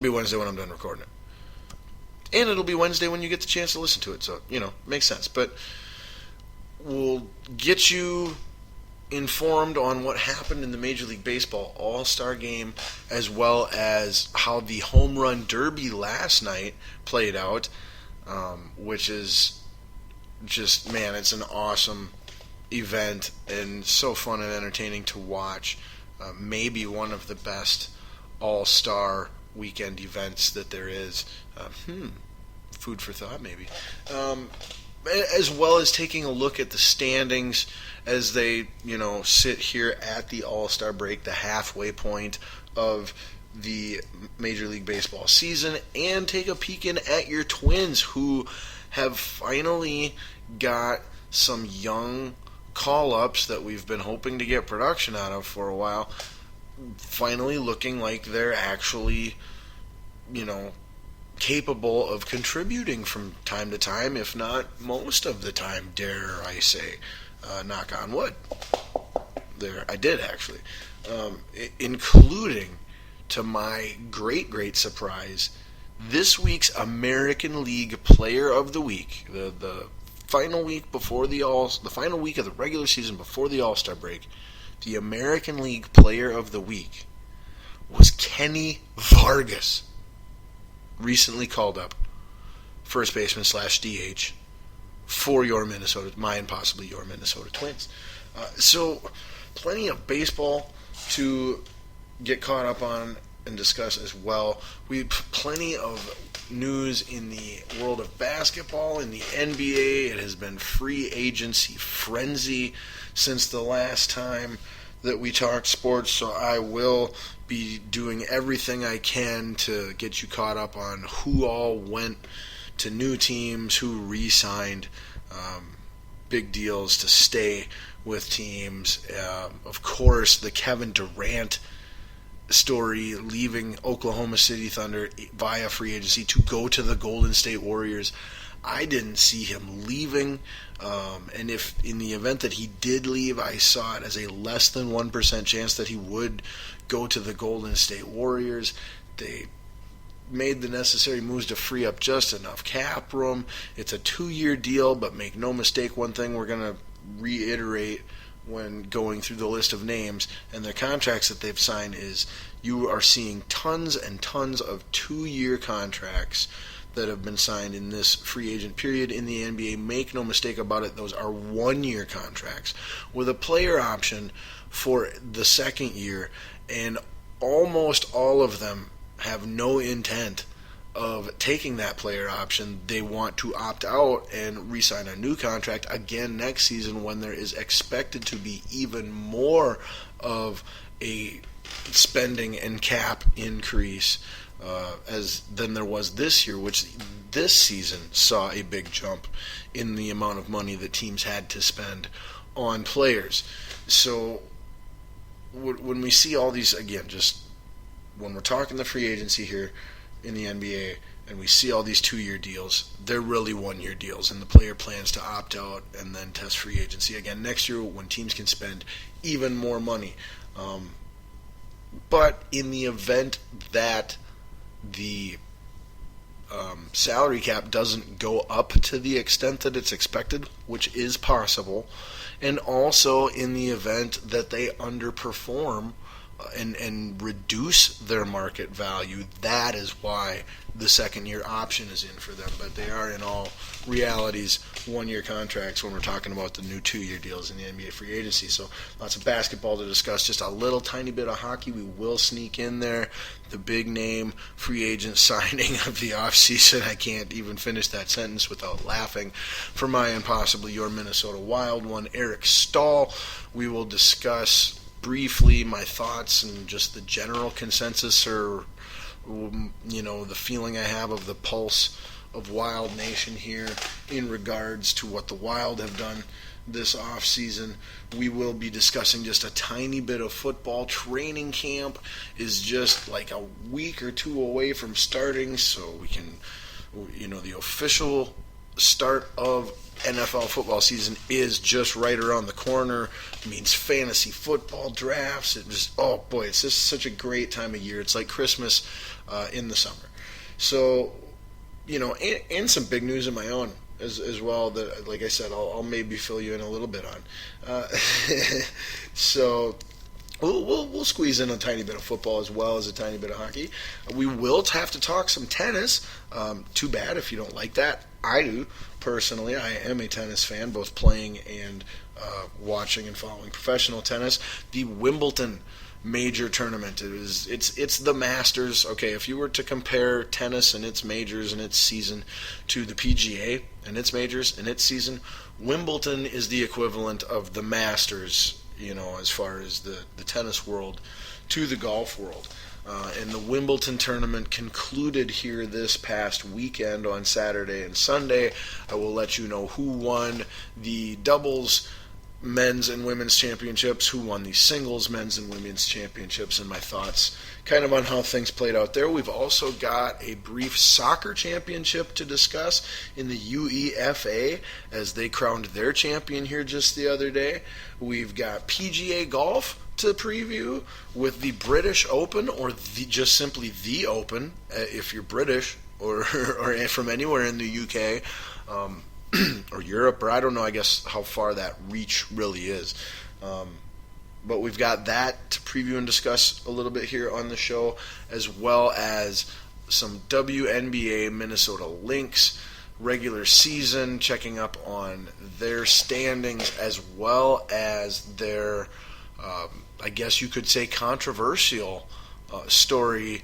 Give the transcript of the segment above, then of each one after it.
It'll be Wednesday when I'm done recording it. And it'll be Wednesday when you get the chance to listen to it. So, makes sense. But we'll get you informed on what happened in the Major League Baseball All-Star Game, as well as how the Home Run Derby last night played out, which is just, man, it's an awesome event and so fun and entertaining to watch. Maybe one of the best All-Star weekend events that there is. Food for thought, maybe. As well as taking a look at the standings as they, sit here at the All-Star break, the halfway point of the Major League Baseball season, and take a peek in at your Twins, who have finally got some young call-ups that we've been hoping to get production out of for a while, finally looking like they're actually, capable of contributing from time to time, if not most of the time, dare I say. Knock on wood. There, I did actually. Including, to my great surprise, this week's American League Player of the Week, the final week before the final week of the regular season before the All-Star break, the American League Player of the Week was Kenny Vargas, recently called up, first baseman / DH for my and possibly your Minnesota Twins. So plenty of baseball to get caught up on and discuss as well. We have plenty of news in the world of basketball, in the NBA. It has been free agency frenzy since the last time that we talked sports, so I will be doing everything I can to get you caught up on who all went to new teams, who re-signed big deals to stay with teams. Of course, the Kevin Durant story, leaving Oklahoma City Thunder via free agency to go to the Golden State Warriors. I didn't see him leaving, and if in the event that he did leave, I saw it as a less than 1% chance that he would go to the Golden State Warriors. They made the necessary moves to free up just enough cap room. It's a 2-year deal, but make no mistake, one thing we're going to reiterate when going through the list of names and the contracts that they've signed is you are seeing tons and tons of 2-year contracts that have been signed in this free agent period in the NBA. Make no mistake about it, those are 1-year contracts with a player option for the second year, and almost all of them have no intent of taking that player option. They want to opt out and re-sign a new contract again next season when there is expected to be even more of a spending and cap increase than there was this year, which this season saw a big jump in the amount of money that teams had to spend on players. So when we see all these, again, just when we're talking the free agency here in the NBA and we see all these 2-year deals, they're really 1-year deals, and the player plans to opt out and then test free agency again next year when teams can spend even more money. But in the event that the salary cap doesn't go up to the extent that it's expected, which is possible, and also in the event that they underperform and reduce their market value, that is why the second-year option is in for them. But they are, in all realities, 1-year contracts when we're talking about the new 2-year deals in the NBA free agency. So lots of basketball to discuss, just a little tiny bit of hockey we will sneak in there. The big name free agent signing of the offseason. I can't even finish that sentence without laughing. For my and possibly your Minnesota Wild one, Eric Staal. We will discuss briefly my thoughts and just the general consensus, or the feeling I have of the pulse of Wild Nation here in regards to what the Wild have done this off season. We will be discussing just a tiny bit of football. Training camp is just like a week or two away from starting, so we can, the official start of NFL football season is just right around the corner. It means fantasy football drafts. It just, oh boy, it's just such a great time of year. It's like Christmas in the summer. So, and some big news of my own as well that, like I said, I'll maybe fill you in a little bit on. So we'll squeeze in a tiny bit of football as well as a tiny bit of hockey. We will have to talk some tennis. Too bad if you don't like that. I do. Personally, I am a tennis fan, both playing and watching and following professional tennis. The Wimbledon major tournament. It's the Masters. Okay, if you were to compare tennis and its majors and its season to the PGA and its majors and its season, Wimbledon is the equivalent of the Masters, as far as the tennis world to the golf world. And the Wimbledon tournament concluded here this past weekend on Saturday and Sunday. I will let you know who won the doubles men's and women's championships, who won the singles men's and women's championships, and my thoughts kind of on how things played out there. We've also got a brief soccer championship to discuss in the UEFA as they crowned their champion here just the other day. We've got PGA golf to preview with the British Open, or just simply the Open if you're British or from anywhere in the UK. Or Europe, or I don't know, I guess, how far that reach really is. But we've got that to preview and discuss a little bit here on the show, as well as some WNBA Minnesota Lynx regular season, checking up on their standings, as well as their, I guess you could say, controversial story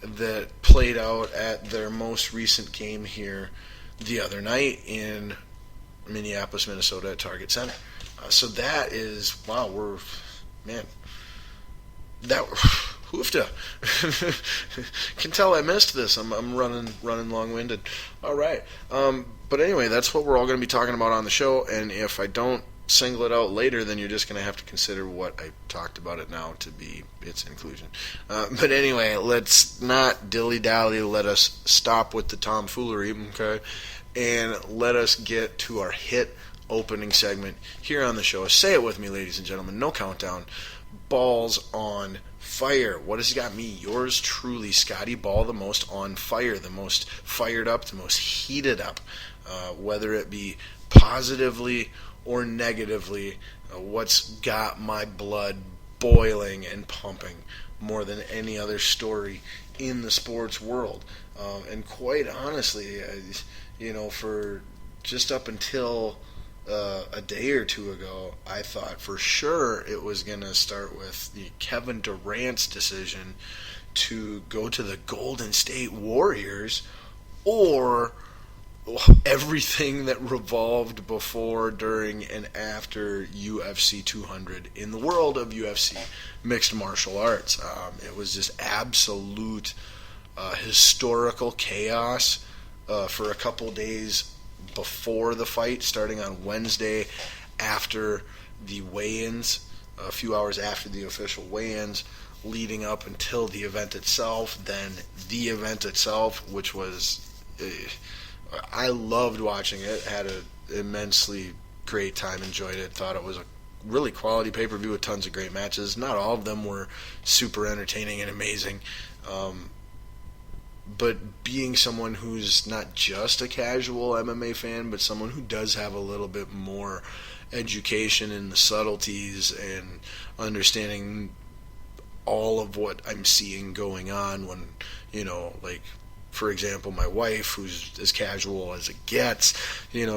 that played out at their most recent game here the other night in Minneapolis, Minnesota at Target Center. So that is, wow, hoofda. Can tell I missed this. I'm running long-winded. All right. But anyway, that's what we're all going to be talking about on the show, and if I don't single it out later, then you're just going to have to consider what I talked about it now to be its inclusion. But anyway, let's not dilly-dally. Let us stop with the tomfoolery, okay? And let us get to our hit opening segment here on the show. Say it with me, ladies and gentlemen. No countdown. Balls on fire. What has got me? Yours truly, Scotty Ball, the most on fire, the most fired up, the most heated up, whether it be positively or negatively. What's got my blood boiling and pumping more than any other story in the sports world. And quite honestly, for just up until a day or two ago, I thought for sure it was going to start with the Kevin Durant's decision to go to the Golden State Warriors, or everything that revolved before, during, and after UFC 200 in the world of UFC mixed martial arts. It was just absolute historical chaos for a couple days before the fight, starting on Wednesday after the weigh-ins, a few hours after the official weigh-ins, leading up until the event itself, then the event itself, which was... I loved watching it, had an immensely great time, enjoyed it, thought it was a really quality pay-per-view with tons of great matches. Not all of them were super entertaining and amazing, but being someone who's not just a casual MMA fan, but someone who does have a little bit more education in the subtleties and understanding all of what I'm seeing going on when, for example, my wife, who's as casual as it gets,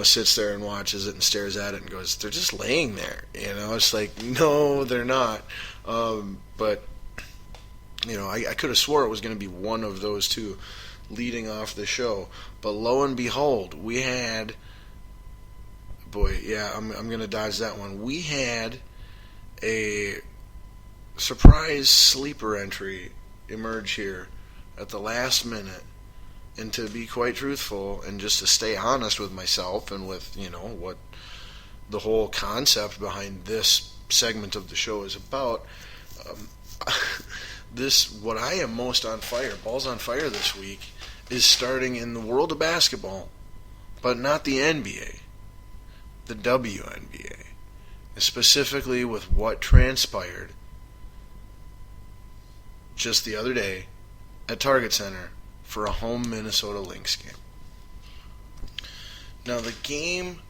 sits there and watches it and stares at it and goes, they're just laying there. It's like, no, they're not. But, I could have swore it was going to be one of those two leading off the show. But lo and behold, we had, I'm going to dodge that one. We had a surprise sleeper entry emerge here at the last minute. And to be quite truthful, and just to stay honest with myself and with, what the whole concept behind this segment of the show is about, what I am most on fire, balls on fire this week, is starting in the world of basketball, but not the NBA. the WNBA, specifically with what transpired just the other day at Target Center for a home Minnesota Lynx game. Now, the game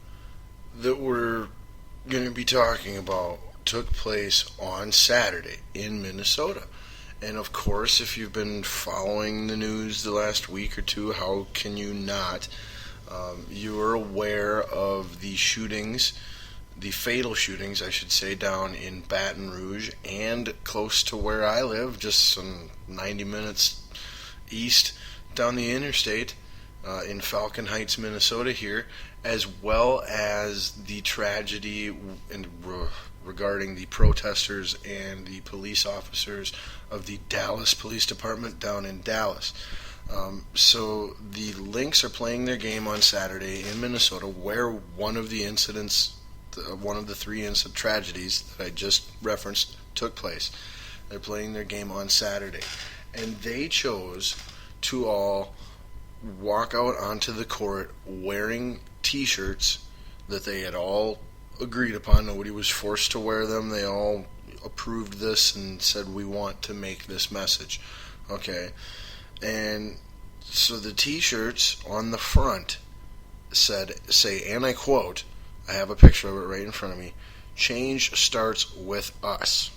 that we're going to be talking about took place on Saturday in Minnesota. And of course, if you've been following the news the last week or two, how can you not? You are aware of the shootings, the fatal shootings, I should say, down in Baton Rouge and close to where I live, just some 90 minutes east down the interstate in Falcon Heights, Minnesota here, as well as the tragedy regarding the protesters and the police officers of the Dallas Police Department down in Dallas. So the Lynx are playing their game on Saturday in Minnesota, where one of the incidents, one of the three tragedies that I just referenced took place. They're playing their game on Saturday, and they chose to all walk out onto the court wearing T-shirts that they had all agreed upon. Nobody was forced to wear them. They all approved this and said, we want to make this message. Okay. And so the T-shirts on the front say, and I quote, I have a picture of it right in front of me, "Change starts with us,"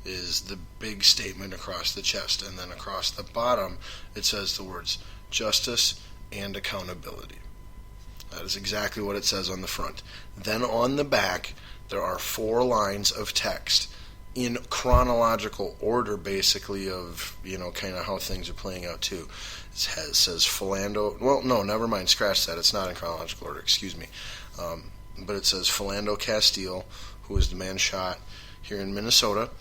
is the big statement across the chest. And then across the bottom, it says the words, "Justice and accountability." That is exactly what it says on the front. Then on the back, there are 4 lines of text in chronological order, basically, of, kind of how things are playing out, too. It says Philando, well, no, never mind, scratch that, it's not in chronological order, excuse me. But it says Philando Castile, who was the man shot here in Minnesota,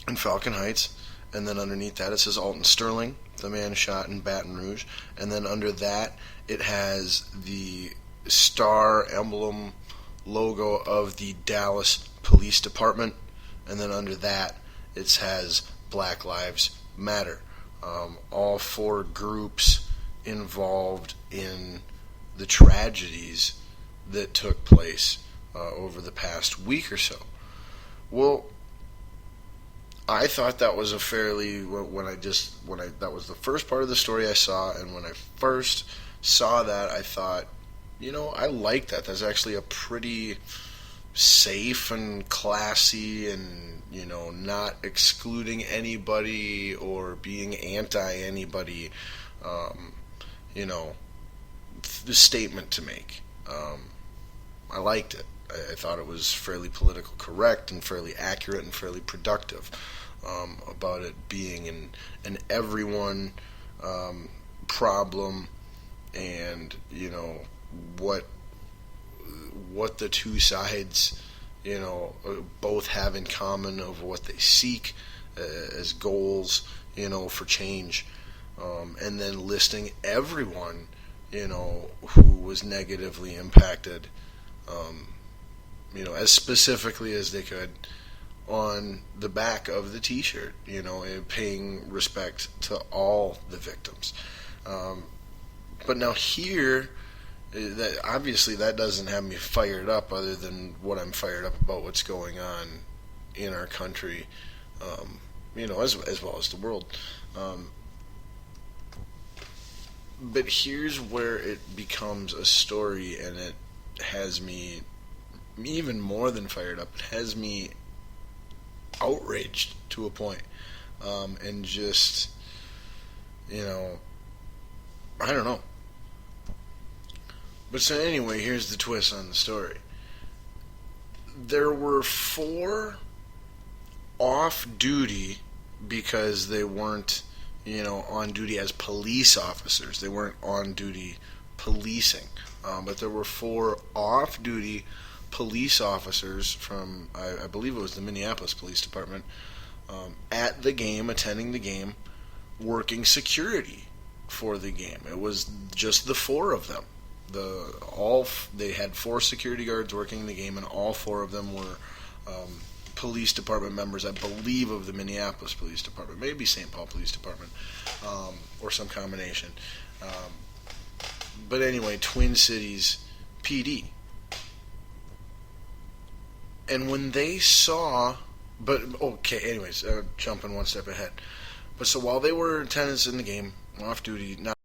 in Falcon Heights, and then underneath that it says Alton Sterling, the man shot in Baton Rouge, and then under that it has the star emblem logo of the Dallas Police Department, and then under that it has Black Lives Matter. All 4 groups involved in the tragedies that took place over the past week or so. Well, I thought that was a fairly, that was the first part of the story I saw, and when I first saw that, I thought, I like that. That's actually a pretty safe and classy and, not excluding anybody or being anti-anybody, the statement to make. I liked it. I thought it was fairly political correct and fairly accurate and fairly productive about it being an everyone problem, and what the two sides both have in common of what they seek as goals for change, and then listing everyone who was negatively impacted as specifically as they could on the back of the T-shirt, and paying respect to all the victims. But now here, that obviously that doesn't have me fired up, other than what I'm fired up about what's going on in our country, as well as the world. But here's where it becomes a story, and it has me even more than fired up. It has me outraged to a point, and just, I don't know. But so anyway, here's the twist on the story. There were 4 off-duty, because they weren't, on duty as police officers. They weren't on duty policing. But there were 4 off-duty police officers from, I believe it was the Minneapolis Police Department, at the game, attending the game, working security for the game. It was just the 4 of them. They had 4 security guards working the game, and all 4 of them were police department members, I believe, of the Minneapolis Police Department, maybe St. Paul Police Department, or some combination. But anyway, Twin Cities PD. And when they saw, but okay, anyways, jumping one step ahead. But so while they were in attendance in the game, off duty, not